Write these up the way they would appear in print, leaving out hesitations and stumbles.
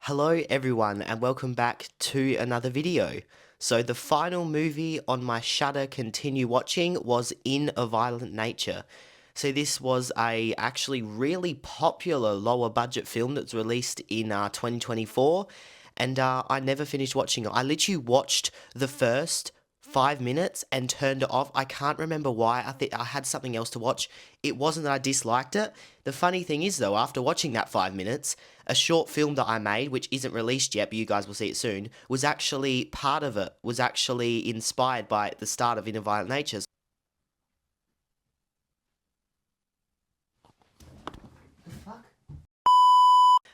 Hello everyone and welcome back to another video. So the final movie on my Shudder continue watching was In a Violent Nature. So this was a actually really popular lower budget film that's released in 2024 and I never finished watching it. I literally watched the first 5 minutes and turned it off. I can't remember why. I think I had something else to watch. It wasn't that I disliked it. The funny thing is, though, after watching that 5 minutes, a short film that I made, which isn't released yet, but you guys will see it soon, was actually part of it, was actually inspired by the start of In a Violent Nature.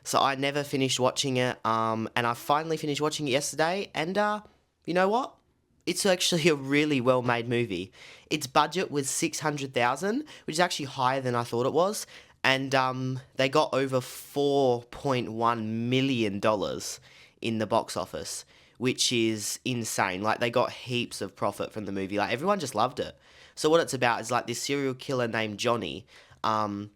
So I never finished watching it, and I finally finished watching it yesterday, and you know what? It's actually a really well made movie. Its budget was 600,000, which is actually higher than I thought it was, and they got over $4.1 million in the box office, which is insane. Like they got heaps of profit from the movie. Like everyone just loved it. So what it's about is like this serial killer named Johnny.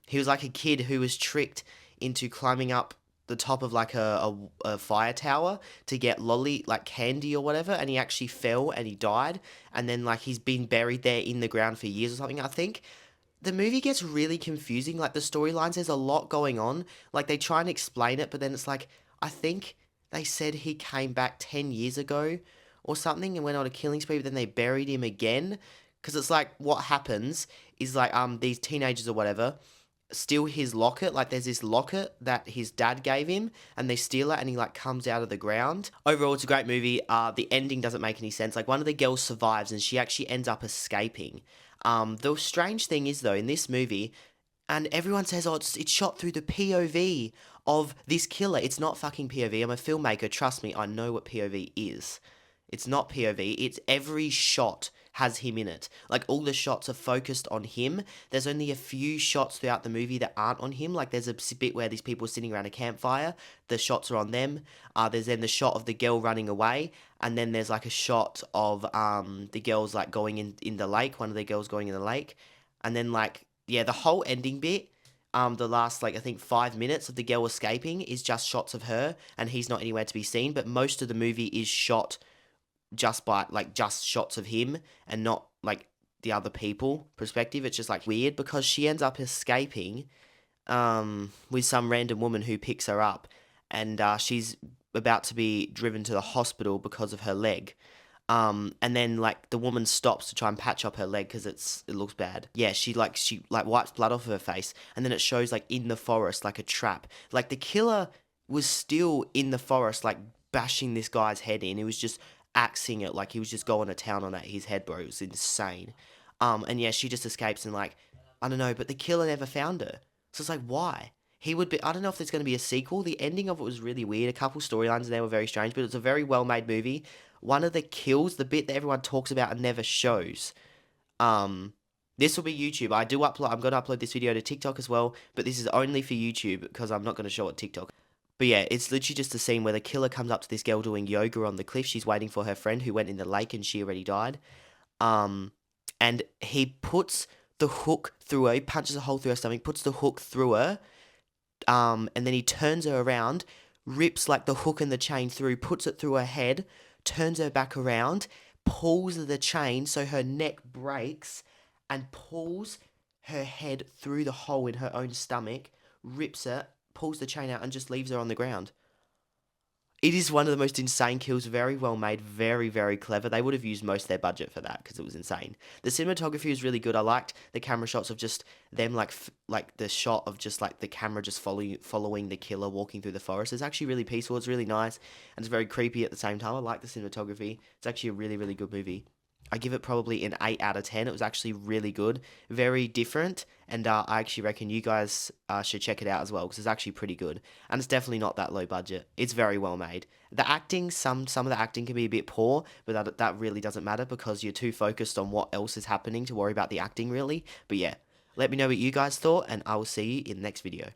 He was like a kid who was tricked into climbing up the top of like a fire tower to get lolly like candy or whatever, and he actually fell and he died, and then like he's been buried there in the ground for years or something, I think. The movie gets really confusing. Like the storylines, there's a lot going on. Like they try and explain it, but then it's like I think they said he came back 10 years ago or something and went on a killing spree, but then they buried him again. Because it's like what happens is like these teenagers or whatever steal his locket. Like there's this locket that his dad gave him, and they steal it, and he like comes out of the ground. Overall, it's a great movie. The ending doesn't make any sense. Like one of the girls survives, and she actually ends up escaping. The strange thing is though in this movie, and everyone says, oh, it's shot through the POV of this killer. It's not fucking POV. I'm a filmmaker. Trust me, I know what POV is. It's not POV. It's every shot has him in it. Like all the shots are focused on him. There's only a few shots throughout the movie that aren't on him. Like there's a bit where these people are sitting around a campfire. The shots are on them. There's then the shot of the girl running away, and then there's like a shot of the girls like going in the lake. One of the girls going in the lake, and then like yeah, the whole ending bit. The last like I think 5 minutes of the girl escaping is just shots of her, and he's not anywhere to be seen. But most of the movie is shot just by like just shots of him and not like the other people perspective. It's just like weird because she ends up escaping with some random woman who picks her up, and she's about to be driven to the hospital because of her leg. And then like the woman stops to try and patch up her leg because it looks bad. Yeah, she wipes blood off of her face, and then it shows like in the forest like a trap. Like the killer was still in the forest like bashing this guy's head in. He was just axing it like he was just going to town on his head, bro. It was insane. And yeah, she just escapes and like I don't know, but the killer never found her. So it's like why? He would be. I don't know if there's going to be a sequel. The ending of it was really weird. A couple storylines there were very strange, but it's a very well made movie. One of the kills, the bit that everyone talks about and never shows. Um, this will be YouTube. I do upload. I'm going to upload this video to TikTok as well, but this is only for YouTube because I'm not going to show it TikTok. But yeah, it's literally just a scene where the killer comes up to this girl doing yoga on the cliff. She's waiting for her friend who went in the lake and she already died. Um, and he puts the hook through her. He punches a hole through her stomach, puts the hook through her, and then he turns her around, rips like the hook and the chain through, puts it through her head, turns her back around, pulls the chain so her neck breaks, and pulls her head through the hole in her own stomach, rips it, pulls the chain out, and just leaves her on the ground. It is one of the most insane kills, very well made, very, very clever. They would have used most of their budget for that because it was insane. The cinematography was really good. I liked the camera shots of just them, like the shot of just like the camera just following the killer walking through the forest. It's actually really peaceful. It's really nice, and it's very creepy at the same time. I like the cinematography. It's actually a really, really good movie. I give it probably an 8 out of 10. It was actually really good, very different, and I actually reckon you guys should check it out as well because it's actually pretty good, and it's definitely not that low budget. It's very well made. The acting, some of the acting can be a bit poor, but that really doesn't matter because you're too focused on what else is happening to worry about the acting really. But yeah, let me know what you guys thought, and I will see you in the next video.